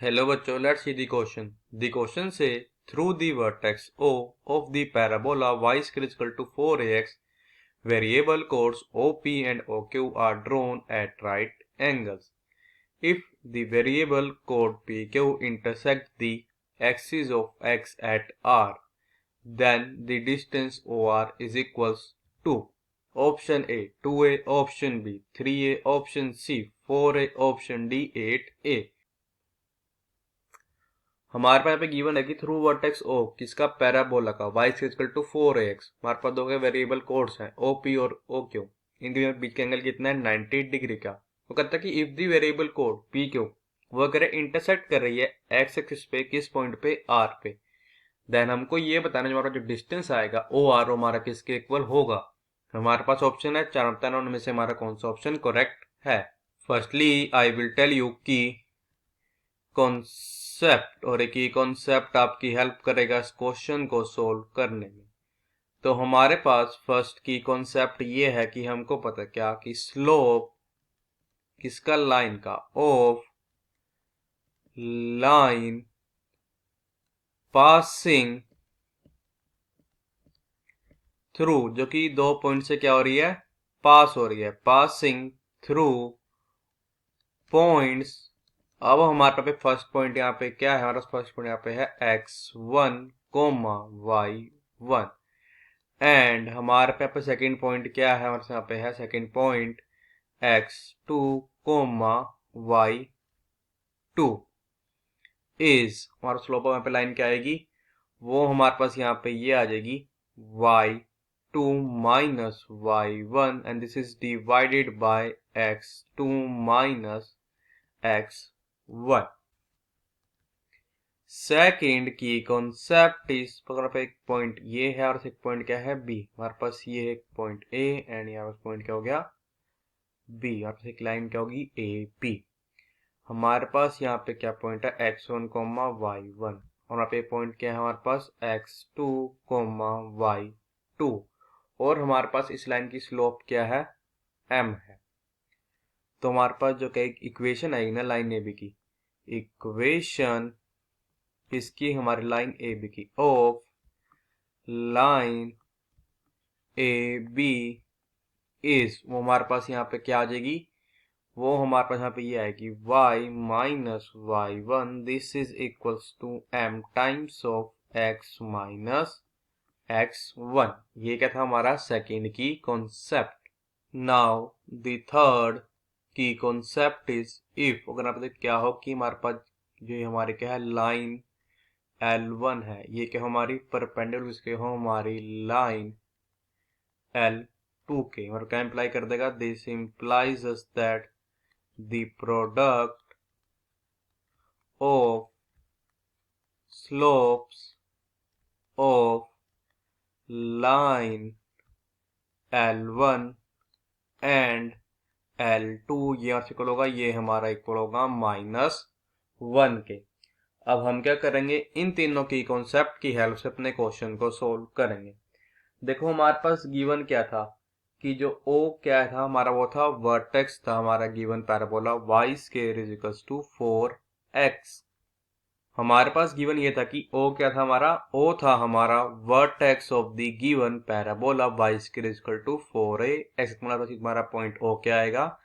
Hello बच्चों, let's see the question. The question say through the vertex O of the parabola y square is equal to 4ax, variable chords OP and OQ are drawn at right angles. If the variable chord PQ intersect the axis of x at R, then the distance OR is equals to option A 2a, option B 3a, option C 4a, option D 8a. हमारे पास यहाँ पे given है कि through vertex ओ किसका parabola का y equal to 4ax। हमारे पास दो variable codes हैं ओ पी और ओ क्यू। इनके बीच का एंगल कितना है 90 डिग्री का। वो कहता है कि if the variable code P Q वो करे इंटरसेक्ट कर रही है एक्स एक्सिस पे किस पॉइंट पे आर पे, देन हमको ये बताना जो हमारा जो डिस्टेंस आएगा ओ आर हमारा किसके इक्वल होगा। हमारे पास ऑप्शन है चार, बताना उनमें से हमारा कौन सा ऑप्शन करेक्ट है। Firstly I will tell you key concept, और एक ही कॉन्सेप्ट आपकी हेल्प करेगा इस क्वेश्चन को सोल्व करने में। तो हमारे पास फर्स्ट की कॉन्सेप्ट ये है कि हमको पता क्या कि स्लोप किसका लाइन का ऑफ लाइन पासिंग थ्रू, जो कि दो पॉइंट से क्या हो रही है पास हो रही है, पासिंग थ्रू पॉइंट्स। अब हमारे पे फर्स्ट पॉइंट यहाँ पे क्या है, हमारा फर्स्ट पॉइंट यहाँ पे है x1 कोमा y1, एंड हमारे पे सेकेंड पॉइंट क्या है, हमारे यहाँ पे है second point x2 comma y2 is, हमारा स्लोप यहाँ पे लाइन क्या आएगी, वो हमारे पास यहाँ पे ये आ जाएगी y2 minus y1 and this is divided bye x2 minus x1। Second key concept इस पर एक पॉइंट ये है और एक पॉइंट क्या है बी। हमारे पास ये एक पॉइंट ए एंड यहाँ पर पॉइंट क्या हो गया बी। यहाँ पर एक लाइन क्या होगी ए पी। हमारे पास यहाँ पे क्या पॉइंट है x1 कोमा y1, और यहाँ पे पॉइंट क्या है हमारे पास x2 कोमा y2, और हमारे पास इस लाइन की स्लोप क्या है m है। तो हमारे पास जो क्या इक्वेशन आएगी ना लाइन ए बी की, इक्वेशन इसकी हमारी लाइन ए बी की of line A B is, वो हमारे पास यहाँ पे क्या आ जाएगी, वो हमारे पास यहाँ पे ये आएगी y minus y1, this is equals to m times of x minus x1। ये क्या था हमारा second key concept. Now the third key concept is if, अगर आप क्या हो कि हमारे पास जो हमारे क्या है लाइन L1 है, ये क्या हमारी परपेंडिकुलर इसके हो हमारी लाइन L2 के, और क्या इंप्लाई कर देगा, this implies us that the product of slopes of line L1 and L2 ये इक्वल होगा, ये हमारा इक्वल होगा -1 के। अब हम क्या करेंगे, इन तीनों की कॉन्सेप्ट की हेल्प से अपने क्वेश्चन को सोल्व करेंगे। देखो हमारे पास गिवन क्या था कि जो O क्या था हमारा, वो था वर्टेक्स था हमारा given parabola y square is equals to 4x। हमारे पास गिवन ये था कि O क्या था हमारा, O था हमारा vertex of the given parabola y square is equal to 4ax। हमारा पॉइंट O क्या आएगा,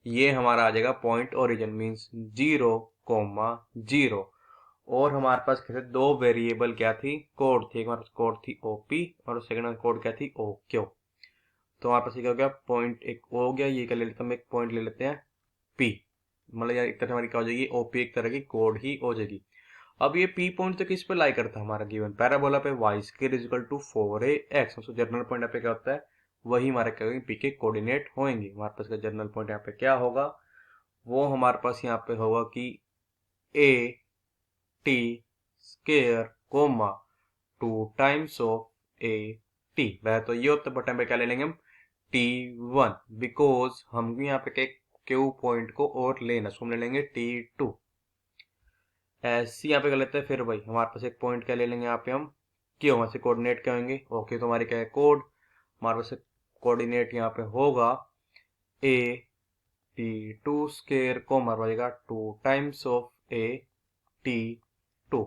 ये हमारा आ जाएगा पॉइंट ओरिजिन मीन्स 0,0। और हमारे पास कैसे दो वेरिएबल क्या थी कोड थी, हमारे पास कोड थी ओपी और सेकंड कोड क्या थी ओ क्यू। तो हमारे पास ये क्या हो गया पॉइंट एक हो गया, ये क्या ले लेते हैं हम एक पॉइंट ले लेते हैं पी, मतलब यार एक तरह हमारी क्या हो जाएगी ओपी एक तरह की कोड ही हो जाएगी। अब ये पी पॉइंट तो किस पे लाई करता है हमारा गिवन पैराबोला पे y square is equal to 4ax। तो जनरल पॉइंट पे क्या होता है वही हमारे क्या होंगे पी के कोऑर्डिनेट होंगे। हमारे पास का जनरल पॉइंट यहाँ पे क्या होगा, वो हमारे पास यहाँ पे होगा कि a t square comma 2 times of a t. वह तो ये होता है बटन पे क्या ले लेंगे हम T1, बिकॉज हम भी यहाँ पे क्यू पॉइंट को और लेना, सो हम ले लेंगे T2। ऐसे यहाँ पे कर लेते हैं, फिर भाई हमारे पास एक पॉइंट क्या ले लेंगे यहाँ पे हम क्यू, वहां से कोऑर्डिनेट क्या होंगे ओके। तो हमारे क्या है कोड, हमारे पास कोऑर्डिनेट यहाँ पे होगा ए T2 स्क्वायर को हमारा बनेगा 2 टाइम्स ऑफ ए T2।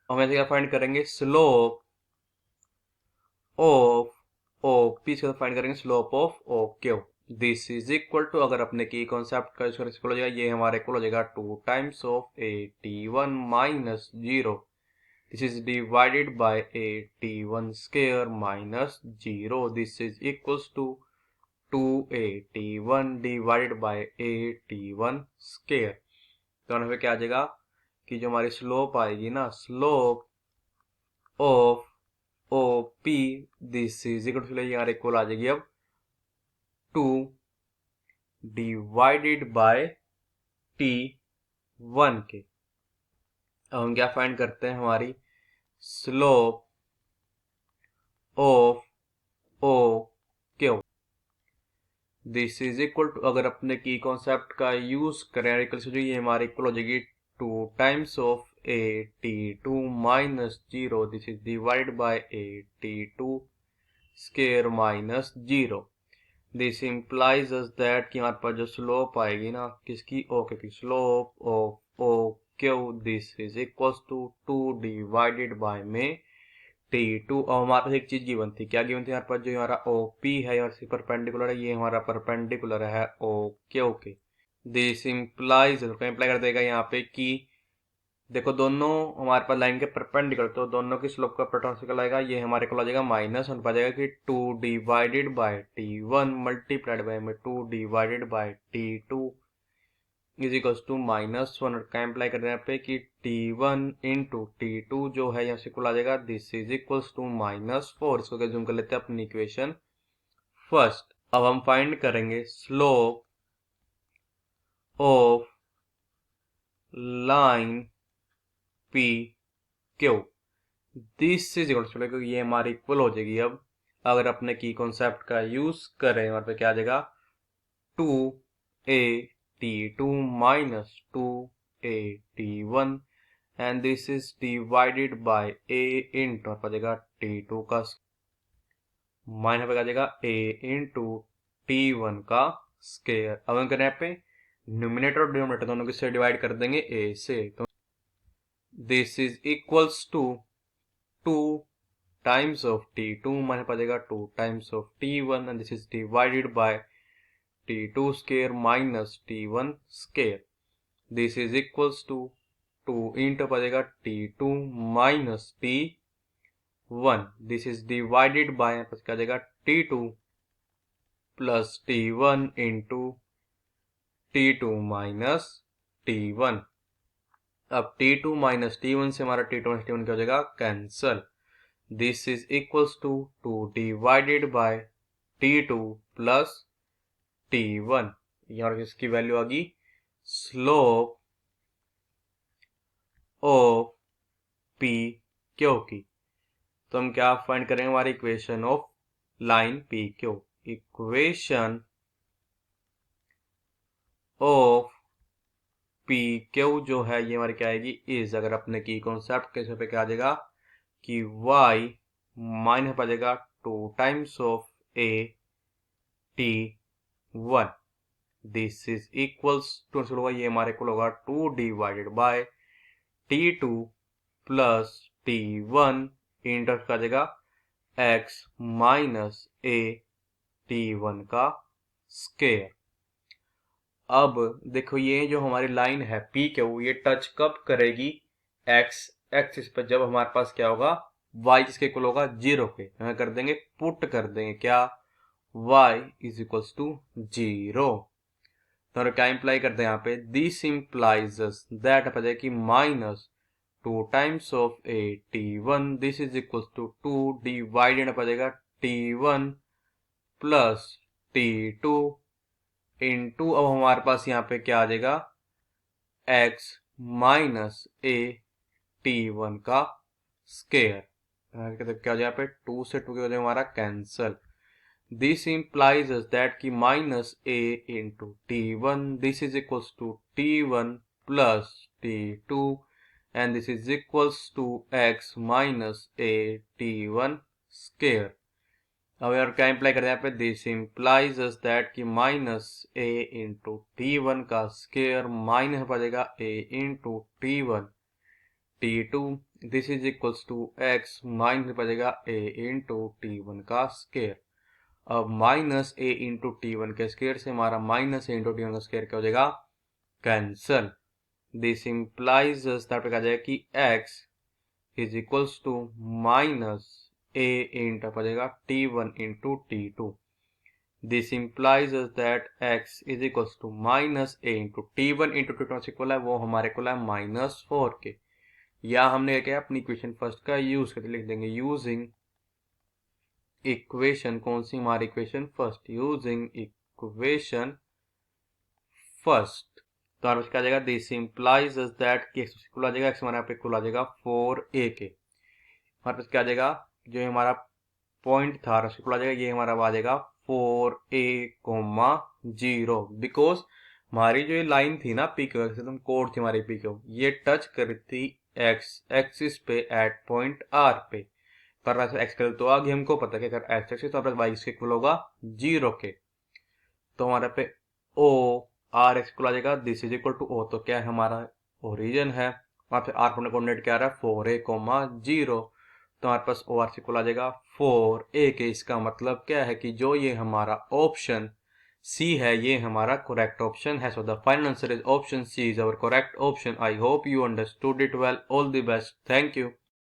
हम ऐसे क्या फाइंड करेंगे, स्लोप ऑफ OP से फाइंड करेंगे slope of OQ। This is equal to, अगर अपने की कॉन्सेप्ट का यूज हो जाएगा, ये हमारे इक्वल हो जाएगा 2 times of AT1 minus 0। This is divided by AT1 square minus 0। This is equals to 2AT1 divided by AT1 square. तो यहाँ पे क्या आ जाएगा कि जो हमारी स्लोप आएगी ना, slope of OP, this is equal to यहाँ इक्वल आ जाएगी अब 2 डिवाइडेड बाय T1 के। अब हम क्या फाइंड करते हैं, हमारी slope of OQ। This is equal to, अगर अपने की कॉन्सेप्ट का यूज करें जो ये हमारे इक्वल हो जाएगी 2 times of AT2 minus 0। This is divided bye AT2 square minus 0। This implies us that कि हमारे पास जो स्लोप आएगी ना किसकी, ओके की, slope of OQ this is equals to 2 divided by में T2। और हमारे पास एक चीज गिवन थी, क्या गिवन थी हमारे पास, जो हमारा OP है और परपेंडिकुलर है, ये हमारा परपेंडिकुलर है OQ के। दिस इम्प्लाइज, इम्प्लाई कर देगा यहाँ पे कि देखो दोनों हमारे पास लाइन के परपेंडिकुलर, तो दोनों की स्लोप का प्रोटोन आएगा, ये हमारे को आ जाएगा माइनस, हम पा जाएगा कि 2 divided bye T1 multiplied by में 2 divided by T2 is equal to minus 1। और क्या इम्प्लाई कर रहे हैं यहाँ पे कि T1 इंटू T2 जो है यहाँ से इक्वल आ जाएगा, दिस इज इक्वल्स टू -4। इसको जूम कर लेते हैं अपनी इक्वेशन फर्स्ट। अब हम फाइंड करेंगे slope of line PQ। This is equal to, ये हमारी इक्वल हो जाएगी अब, अगर अपने की कॉन्सेप्ट का यूज करें वहां पे क्या आ जाएगा 2AT2 minus 2AT1 and this is divided by A into आ जाएगा T2 का माइनस पे आ जाएगा A इंटू T1 का स्क्वायर। अब हम करें यहाँ पे न्यूमिनेटर और डिनोमिनेटर दोनों को से डिवाइड कर देंगे A से, तो this is equals to 2 times of T2 minus आ जाएगा 2 times of T1 and this is divided by T2 square minus T1 square. This is equals to 2 into आ जाएगा T2 minus T1. This is divided by क्या आ जाएगा T2 plus T1 into T2 minus T1. अब T2 minus T1 से हमारा T2 minus T1 क्या हो जाएगा, cancel. This is equals to 2 divided by T2 plus T1। यहाँ इसकी वैल्यू आ गई स्लोप ऑफ PQ की। तो हम क्या फाइंड करेंगे, हमारी equation of line PQ। Equation of PQ जो है ये हमारी क्या आएगी, इज, अगर अपने की कॉन्सेप्ट कैसे पे क्या आ जाएगा कि y माइनस आ जाएगा 2 times of AT1। This is equals to, ये हमारे को होगा 2 divided by T2 plus T1 inter का जाएगा x माइनस AT1 का स्क्वायर। अब देखो ये जो हमारी लाइन है PQ, ये टच कब करेगी x एक्सिस पर, जब हमारे पास क्या होगा y जिसके इक्वल होगा 0 के। हमें कर देंगे पुट कर देंगे क्या, y इज इक्वल्स टू 0। तो क्या इंप्लाई करते हैं यहाँ पे, दिस इंप्लाइज दैट आ जाएगी minus 2 times of AT1। This is equals to 2 divided आ जाएगा T1 प्लस T2 इंटू, अब हमारे पास यहाँ पे क्या आ जाएगा x माइनस AT1 का स्क्वायर। क्या हो जाएगा यहाँ पे 2 से 2 के हो जाएगा हमारा कैंसल। दिस इंप्लाइज दैट की minus A into T1, this is equals to T1 plus T2 and this is equals to x minus AT1 square. अब यार क्या इंप्लाई करते हैं यहाँ पे, दिस इंप्लाइज दैट की माइनस A इंटू T1 का स्क्वायर माइनस आ जाएगा A into T1 T2, this is equals to x minus बचेगा a इंटू T1 का स्केयर। अब माइनस a इंटू T1 के स्केयर से हमारा माइनस a इंटू T1 का स्केयर क्या हो जाएगा, कैंसल। दिस इंप्लाइज दैट पे आ जाएगा कि x is equals to minus a into आ जाएगा T1 into T2। This implies us that x is equals to minus a into t1 into t2 equal है वो हमारे को है -4 के। या हमने क्या अपनी इक्वेशन फर्स्ट का यूज करके लिख देंगे यूजिंग इक्वेशन, कौन सी हमारी equation first, using equation first. तो हमारे क्या आ जाएगा, दिस इंप्लाइज अस दैट कि x इक्वल आ जाएगा, x हमारे यहाँ पे इक्वल आ जाएगा 4a के। हमारे पास क्या आ जाएगा, जो हमारा पॉइंट था इक्वल आ जाएगा, ये हमारा आ जाएगा 4a,0 बिकॉज हमारी जो ये लाइन थी ना पी क्यू एकदम कोड थी हमारी पी क्यू, ये टच करी थी एक्स एक्सिस पे एट पॉइंट आर पे। पर एक्स कर तो आगे हमको पता है कि अगर एक्स एक्सिस तो हमारे वाई इसके इक्वल होगा 0 के। तो हमारे पे ओ आर एक्स इक्वल आ जाएगा, this is equal to O, तो क्या है हमारा ओरिजिन है। वहां पे आर कोऑर्डिनेट क्या आ रहा है 4a,0। तो हमारे पास ओ आर सी इक्वल आ जाएगा 4a के। इसका मतलब क्या है कि जो ये हमारा ऑप्शन सी है ये हमारा करेक्ट ऑप्शन है। So the final answer is option C is our correct option. I hope you understood it well. All the best, thank you.